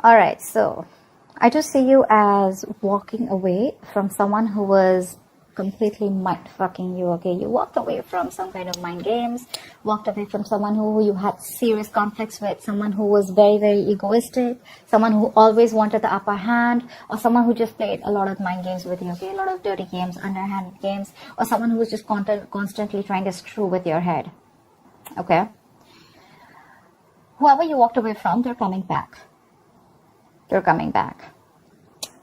Alright, so I just see you as walking away from someone who was completely mind fucking you. Okay, you walked away from some kind of mind games, walked away from someone who you had serious conflicts with, someone who was very, very egoistic, someone who always wanted the upper hand, or someone who just played a lot of mind games with you. Okay, a lot of dirty games, underhand games, or someone who was just constantly trying to screw with your head. Okay, whoever you walked away from, they're coming back. They're coming back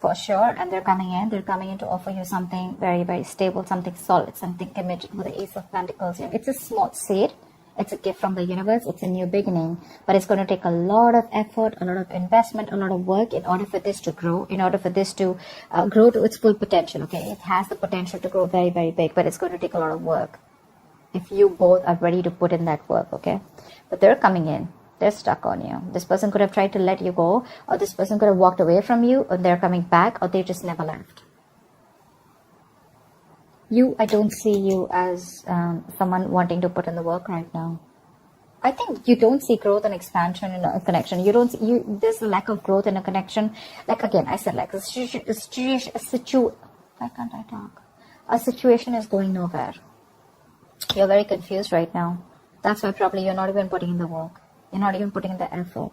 for sure, and they're coming in to offer you something very, very stable, something solid, something committed. With the Ace of Pentacles here, it's a small seed, it's a gift from the universe, it's a new beginning, but it's going to take a lot of effort, a lot of investment, a lot of work in order for this to grow, in order for this to grow to its full potential. Okay, it has the potential to grow very, very big, but it's going to take a lot of work if you both are ready to put in that work. Okay, but they're coming in. They're stuck on you. This person could have tried to let you go, or this person could have walked away from you, or they're coming back, or they just never left. I don't see you as someone wanting to put in the work right now. I think you don't see growth and expansion in a connection. There's a lack of growth in a connection. Like again, I said, like a situation is going nowhere. You're very confused right now. That's why probably you're not even putting in the work. You're not even putting in the effort.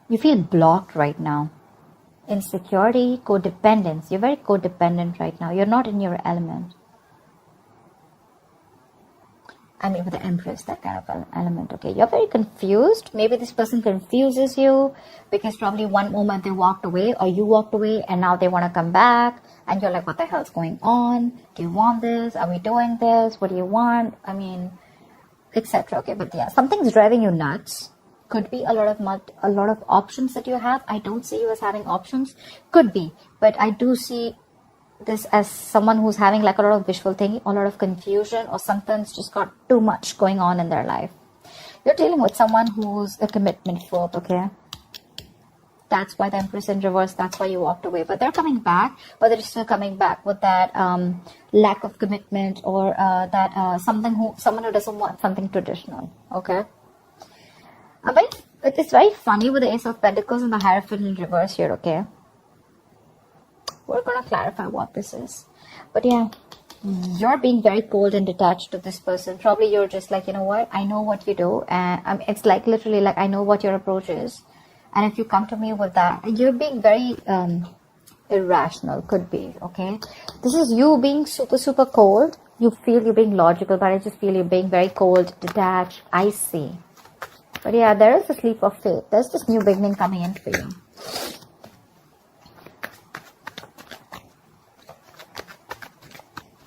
You feel blocked right now. Insecurity, codependence. You're very codependent right now. You're not in your element. I mean, with the Empress, that kind of element. Okay, you're very confused. Maybe this person confuses you because probably one moment they walked away, or you walked away, and now they want to come back, and you're like, what the hell's going on? Do you want this? Are we doing this? What do you want? I mean, etc. Okay, but yeah, something's driving you nuts. Could be a lot of options that you have. I don't see you as having options. Could be, but I do see this as someone who's having like a lot of wishful thinking, a lot of confusion, or something's just got too much going on in their life. You're dealing with someone who's a commitment phobe. Okay, that's why the Empress in reverse. That's why you walked away. But they're coming back, but they're still coming back with that lack of commitment, or someone who doesn't want something traditional. Okay, but it's very funny with the Ace of Pentacles and the Hierophant in reverse here. Okay, we're gonna clarify what this is. But yeah, you're being very cold and detached to this person. Probably you're just like, you know what? I know what you do, and it's like literally like I know what your approach is. And if you come to me with that, you're being very irrational, could be, okay? This is you being super, super cold. You feel you're being logical, but I just feel you're being very cold, detached, icy. But yeah, there is a leap of faith. There's this new beginning coming in for you.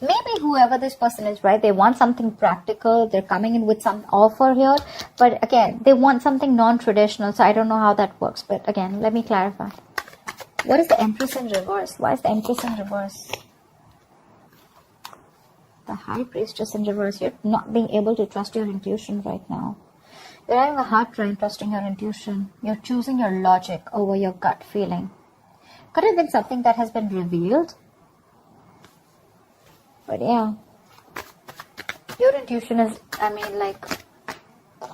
Maybe whoever this person is, right, they want something practical. They're coming in with some offer here. But again, they want something non-traditional. So I don't know how that works. But again, let me clarify. What is the Empress in reverse? Why is the Empress in reverse? The High Priestess in reverse. You're not being able to trust your intuition right now. You're having a hard time trusting your intuition. You're choosing your logic over your gut feeling. Could have been something that has been revealed. But yeah, your intuition is, I mean, like,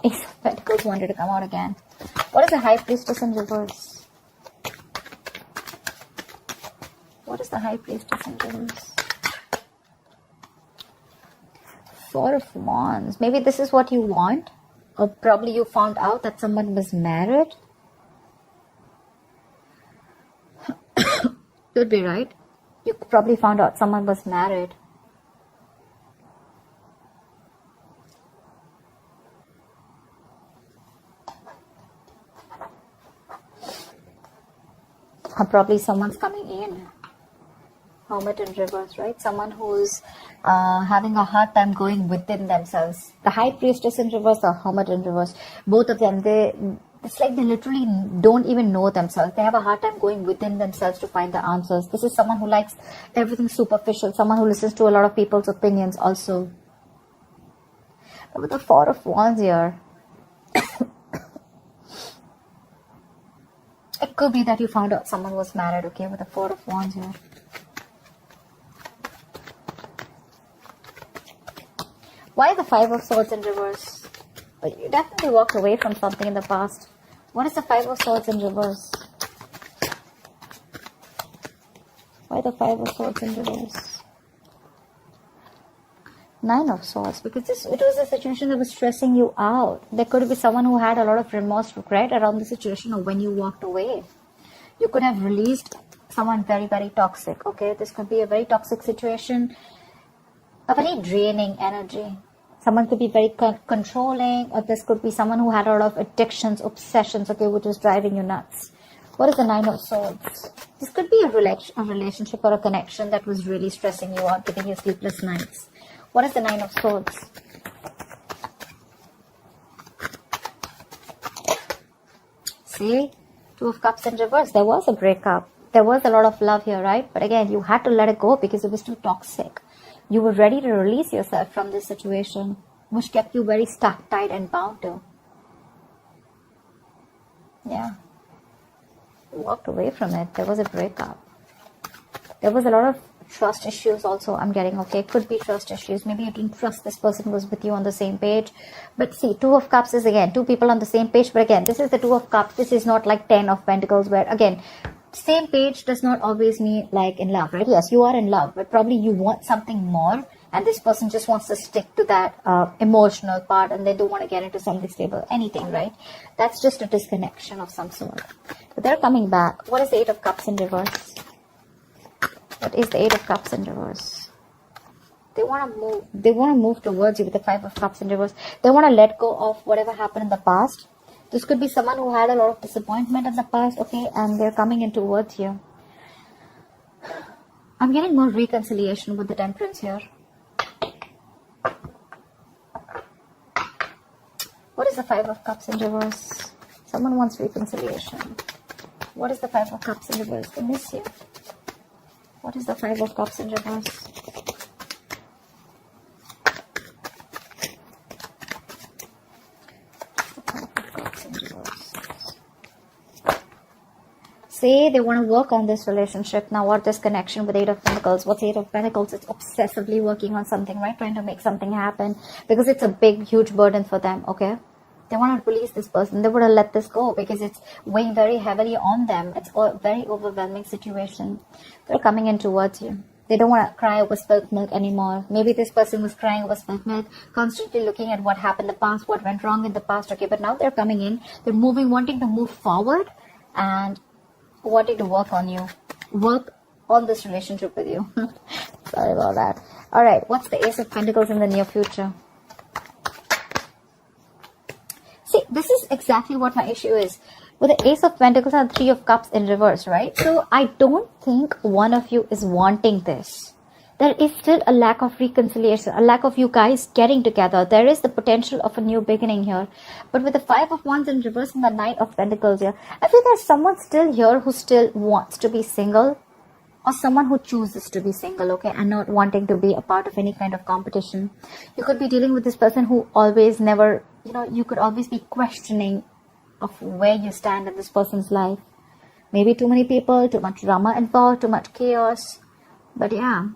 Ace of Pentacles wanted to come out again. What is the High Priestess in reverse? What is the High Priestess in reverse? Four of Wands. Maybe this is what you want. Or probably you found out that someone was married. Could be, right? You probably found out someone was married. Probably someone's coming in. Hermit in reverse, right? Someone who's having a hard time going within themselves. The High Priestess in reverse or Hermit in reverse. Both of them, it's like they literally don't even know themselves. They have a hard time going within themselves to find the answers. This is someone who likes everything superficial. Someone who listens to a lot of people's opinions also. But with the Four of Wands here, it could be that you found out someone was married, okay, with the Four of Wands here. Why the Five of Swords in reverse? But you definitely walked away from something in the past. What is the Five of Swords in reverse? Why the Five of Swords in reverse? Nine of Swords, because it was a situation that was stressing you out. There could be someone who had a lot of remorse, regret around the situation or when you walked away. You could have released someone very, very toxic, okay? This could be a very toxic situation, a very draining energy. Someone could be very controlling, or this could be someone who had a lot of addictions, obsessions, okay, which is driving you nuts. What is the Nine of Swords? This could be a relationship or a connection that was really stressing you out, giving you sleepless nights. What is the Nine of Swords? See? Two of Cups in reverse. There was a breakup. There was a lot of love here, right? But again, you had to let it go because it was too toxic. You were ready to release yourself from this situation, which kept you very stuck, tight, and bound to. Yeah. You walked away from it. There was a breakup. There was a lot of trust issues also, I'm getting, okay? Could be trust issues. Maybe you didn't trust this person who was with you on the same page. But see, Two of Cups is, again, two people on the same page. But again, this is the Two of Cups. This is not like 10 of Pentacles where, again, same page does not always mean like in love, right? Yes, you are in love, but probably you want something more. And this person just wants to stick to that emotional part, and they don't want to get into something stable, anything, right? That's just a disconnection of some sort. But they're coming back. What is the Eight of Cups in reverse? What is the Eight of Cups in reverse? They want to move. They want to move towards you with the Five of Cups in reverse. They want to let go of whatever happened in the past. This could be someone who had a lot of disappointment in the past, okay? And they're coming in towards you. I'm getting more reconciliation with the Temperance here. What is the Five of Cups in reverse? Someone wants reconciliation. What is the Five of Cups in reverse? They miss you. What is the Five of Cups in reverse? Say they want to work on this relationship now, or this connection with Eight of Pentacles. What's Eight of Pentacles? It's obsessively working on something, right? Trying to make something happen because it's a big, huge burden for them, okay? They want to release this person. They want to let this go because it's weighing very heavily on them. It's a very overwhelming situation. They're coming in towards you. They don't want to cry over spilt milk anymore. Maybe this person was crying over spilt milk, constantly looking at what happened in the past, what went wrong in the past, okay? But now they're coming in. They're moving, wanting to move forward and wanting to work on you. Work on this relationship with you. Sorry about that. Alright, what's the Ace of Pentacles in the near future? See, this is exactly what my issue is. With the Ace of Pentacles and Three of Cups in reverse, right? So, I don't think one of you is wanting this. There is still a lack of reconciliation, a lack of you guys getting together. There is the potential of a new beginning here. But with the Five of Wands in reverse and the Knight of Pentacles here, I feel there's someone still here who still wants to be single. Or someone who chooses to be single, okay, and not wanting to be a part of any kind of competition. You could be dealing with this person who always never, you could always be questioning of where you stand in this person's life. Maybe too many people, too much drama involved, too much chaos. But yeah,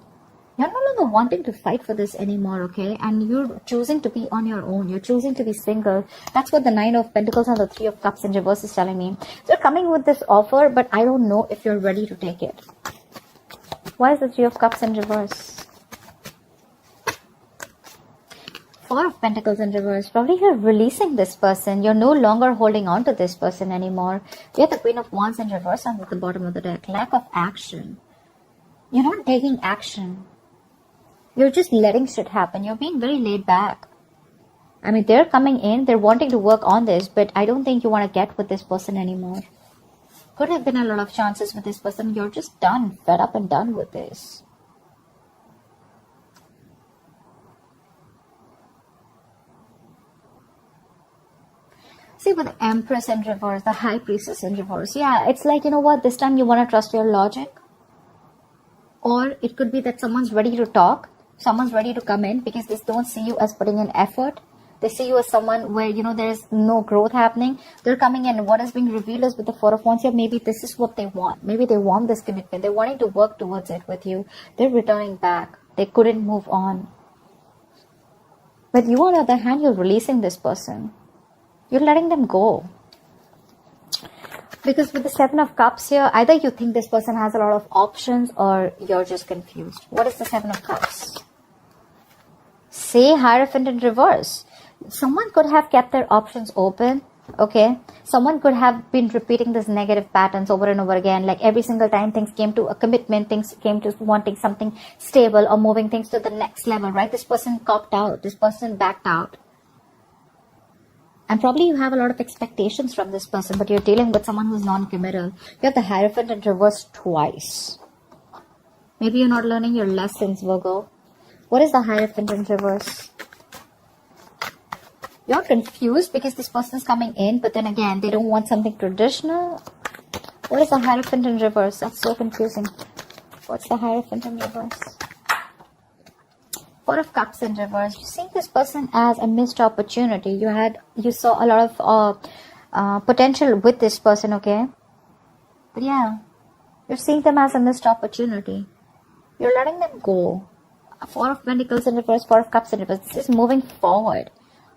you're no longer wanting to fight for this anymore, okay? And you're choosing to be on your own. You're choosing to be single. That's what the Nine of Pentacles and the Three of Cups in reverse is telling me. So you're coming with this offer, but I don't know if you're ready to take it. Why is the Three of Cups in reverse? Four of Pentacles in reverse. Probably you're releasing this person. You're no longer holding on to this person anymore. We have the Queen of Wands in reverse and at the bottom of the deck. Lack of action. You're not taking action. You're just letting shit happen. You're being very laid back. I mean, they're coming in. They're wanting to work on this. But I don't think you want to get with this person anymore. Could have been a lot of chances with this person. You're just done, fed up and done with this. See, with the Empress in reverse, the High Priestess in reverse. Yeah, it's like, you know what, this time you want to trust your logic. Or it could be that someone's ready to talk. Someone's ready to come in because they don't see you as putting in effort. They see you as someone where, there's no growth happening. They're coming in. What is being revealed is with the Four of Wands here, maybe this is what they want. Maybe they want this commitment. They're wanting to work towards it with you. They're returning back. They couldn't move on. But you, on the other hand, you're releasing this person. You're letting them go. Because with the Seven of Cups here, either you think this person has a lot of options or you're just confused. What is the Seven of Cups? Say Hierophant in reverse. Someone could have kept their options open. Okay, someone could have been repeating this negative patterns over and over again, like every single time things came to a commitment, things came to wanting something stable or moving things to the next level, right? This person cocked out, this person backed out, and probably you have a lot of expectations from this person, but you're dealing with someone who's non-committal. You have the Hierophant in reverse twice. Maybe you're not learning your lessons, Virgo. What is the Hierophant in reverse? You're confused because this person is coming in, but then again, they don't want something traditional. What is the Hierophant in reverse? That's so confusing. What's the Hierophant in reverse? Four of Cups in reverse. You see this person as a missed opportunity. You saw a lot of potential with this person, okay? But yeah, you're seeing them as a missed opportunity. You're letting them go. Four of Pentacles in reverse, Four of Cups in reverse. This is moving forward.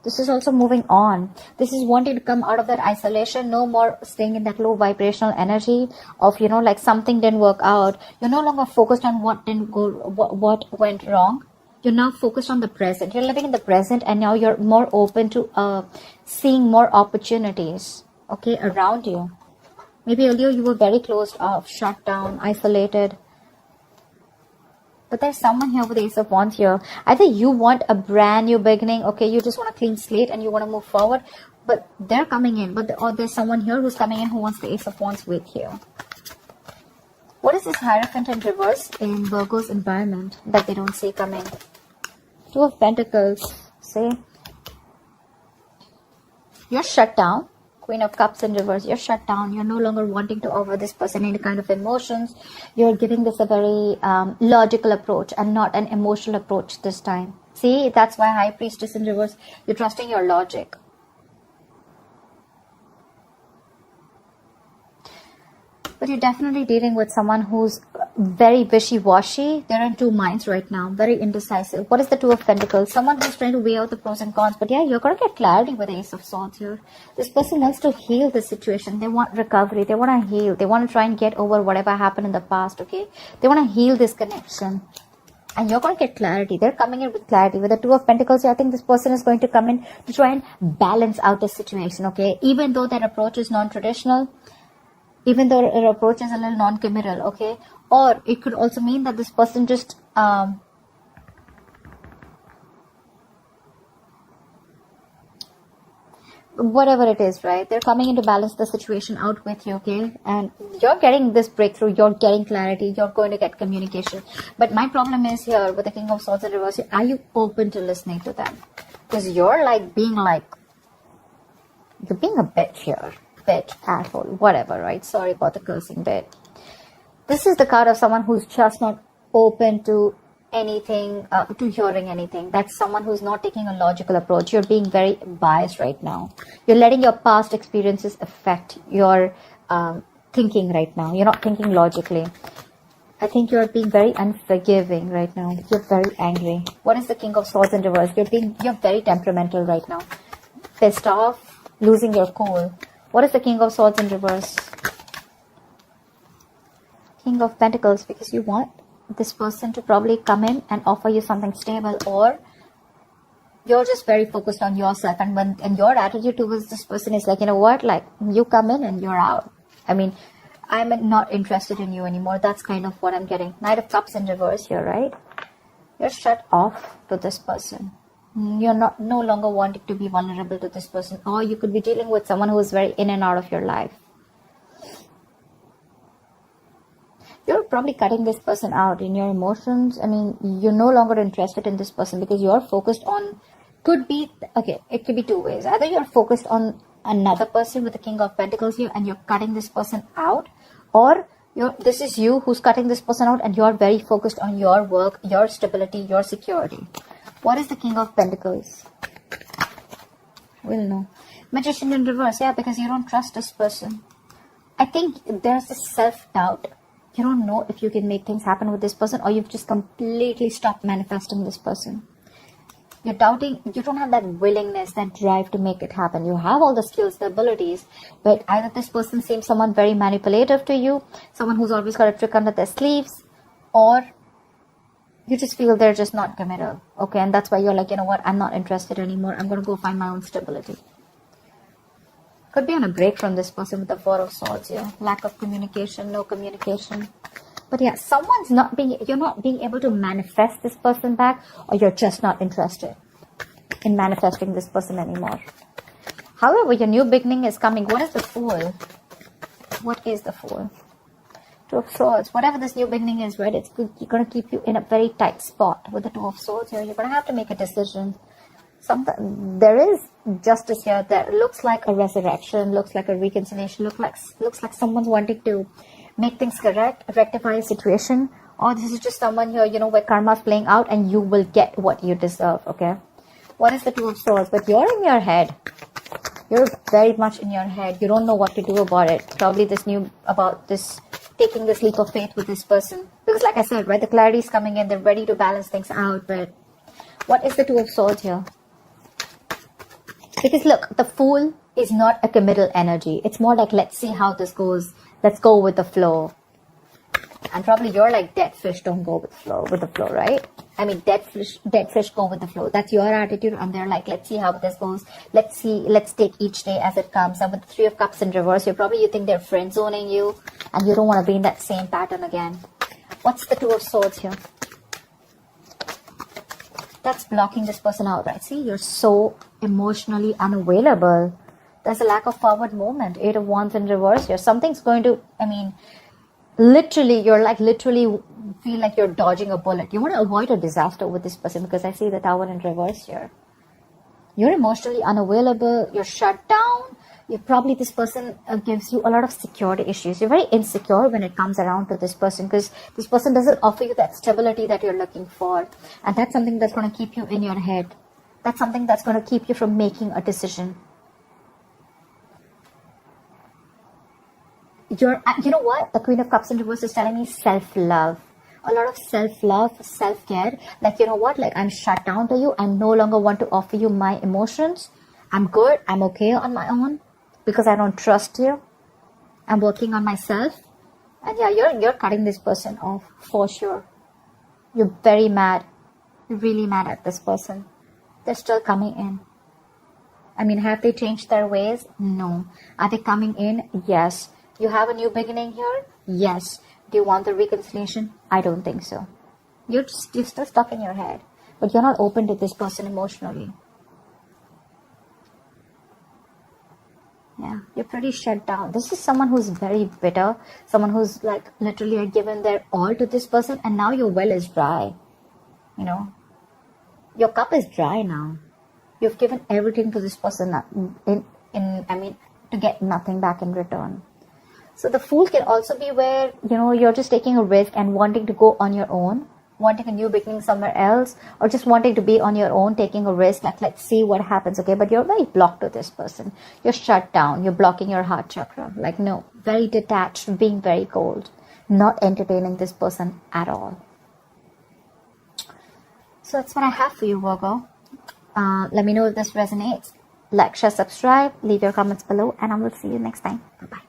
This is also moving on. This is wanting to come out of that isolation. No more staying in that low vibrational energy of, like something didn't work out. You're no longer focused on what didn't go, what went wrong. You're now focused on the present. You're living in the present, and now you're more open to seeing more opportunities, okay, around you. Maybe earlier you were very closed off, shut down, isolated. But there's someone here with the Ace of Wands here. Either you want a brand new beginning, okay, you just want a clean slate and you want to move forward, but they're coming in. Or there's someone here who's coming in who wants the Ace of Wands with you. What is this Hierophant in reverse in Virgo's environment that they don't see coming? Two of Pentacles. Say, you're shut down. Queen of Cups in reverse, you're shut down. You're no longer wanting to offer this person any kind of emotions. You're giving this a very logical approach and not an emotional approach this time. See, that's why High Priestess in reverse, you're trusting your logic. But you're definitely dealing with someone who's very wishy-washy. They're in two minds right now, very indecisive. What is the Two of Pentacles? Someone who's trying to weigh out the pros and cons. But yeah, you're going to get clarity with the Ace of Swords here. This person wants to heal the situation. They want recovery. They want to heal. They want to try and get over whatever happened in the past, okay? They want to heal this connection. And you're going to get clarity. They're coming in with clarity. With the Two of Pentacles, I think this person is going to come in to try and balance out the situation, okay? Even though their approach is non-traditional, even though their approach is a little non-committal, okay? Or it could also mean that this person just whatever it is, right? They're coming in to balance the situation out with you, okay? And you're getting this breakthrough, you're getting clarity, you're going to get communication. But my problem is here with the King of Swords in reverse, are you open to listening to them? Because you're being a bitch here. Bitch, asshole, whatever, right? Sorry about the cursing bit. This is the card of someone who's just not open to anything, to hearing anything. That's someone who's not taking a logical approach. You're being very biased right now. You're letting your past experiences affect your thinking right now. You're not thinking logically. I think you're being very unforgiving right now. You're very angry. What is the King of Swords in reverse? You're very temperamental right now. Pissed off, losing your cool. What is the King of Swords in reverse? King of Pentacles, because you want this person to probably come in and offer you something stable, or you're just very focused on yourself, and your attitude towards this person is like, you know what, like, you come in and you're out. I mean, I'm not interested in you anymore. That's kind of what I'm getting. Knight of Cups in reverse here, right? You're shut off to this person. You're no longer wanting to be vulnerable to this person, or you could be dealing with someone who is very in and out of your life. You're probably cutting this person out in your emotions. I mean, you're no longer interested in this person because you're focused on, it could be two ways. Either you're focused on another person with the King of Pentacles here and you're cutting this person out, or this is you who's cutting this person out and you're very focused on your work, your stability, your security. What is the King of Pentacles? We'll know. Magician in reverse, yeah, because you don't trust this person. I think there's this self-doubt. You don't know if you can make things happen with this person, or you've just completely stopped manifesting this person. You're doubting, you don't have that willingness, that drive to make it happen. You have all the skills, the abilities, but either this person seems someone very manipulative to you, someone who's always got a trick under their sleeves, or you just feel they're just not committed. Okay, and that's why you're like, you know what, I'm not interested anymore. I'm going to go find my own stability. Could be on a break from this person with the Four of Swords here. Lack of communication, no communication. But yeah, you're not being able to manifest this person back, or you're just not interested in manifesting this person anymore. However, your new beginning is coming. What is the Fool? What is the Fool? Two of Swords. Whatever this new beginning is, right? It's going to keep you in a very tight spot with the Two of Swords here. You're going to have to make a decision. There is justice here. That looks like a resurrection, looks like a reconciliation, looks like someone's wanting to make things correct, rectify a situation, or this is just someone here, you know, where karma's playing out and you will get what you deserve. Okay, what is the Two of Swords? But you're in your head. You're very much in your head. You don't know what to do about it. Probably taking this leap of faith with this person, because like I said, right, the clarity is coming in. They're ready to balance things out. But what is the Two of Swords here? Because look, the Fool is not a committal energy. It's more like, let's see how this goes. Let's go with the flow. And probably you're like, dead fish don't go with the flow, right? I mean, dead fish go with the flow. That's your attitude. And they're like, let's see how this goes. Let's take each day as it comes. And with the Three of Cups in reverse, you think they're friend zoning you, and you don't want to be in that same pattern again. What's the Two of Swords here? That's blocking this person out, right? See, you're so emotionally unavailable. There's a lack of forward movement. Eight of Wands in reverse here. Something's going to, I mean, literally feel like you're dodging a bullet. You want to avoid a disaster with this person, because I see the Tower in reverse here. You're emotionally unavailable. You're shut down. This person gives you a lot of security issues. You're very insecure when it comes around to this person, because this person doesn't offer you that stability that you're looking for. And that's something that's going to keep you in your head. That's something that's going to keep you from making a decision. You know what? The Queen of Cups in reverse is telling me self-love. A lot of self-love, self-care. Like, you know what? Like, I'm shut down to you. I no longer want to offer you my emotions. I'm good. I'm okay on my own, because I don't trust you. I'm working on myself. And yeah, you're cutting this person off for sure. You're very mad. You're really mad at this person. They're still coming in. I mean, have they changed their ways? No. Are they coming in? Yes. You have a new beginning here? Yes. Do you want the reconciliation? I don't think so. You're still stuck in your head. But you're not open to this person emotionally. Yeah, you're pretty shut down. This is someone who's very bitter. Someone who's like literally given their all to this person, and now your well is dry. You know, your cup is dry now. You've given everything to this person to get nothing back in return. So the Fool can also be where, you know, you're just taking a risk and wanting to go on your own, wanting a new beginning somewhere else, or just wanting to be on your own, taking a risk, like, let's see what happens, okay? But you're very blocked to this person. You're shut down. You're blocking your heart chakra. Like, no, very detached, being very cold, not entertaining this person at all. So that's what I have for you, Virgo. Let me know if this resonates. Like, share, subscribe, leave your comments below, and I will see you next time. Bye-bye.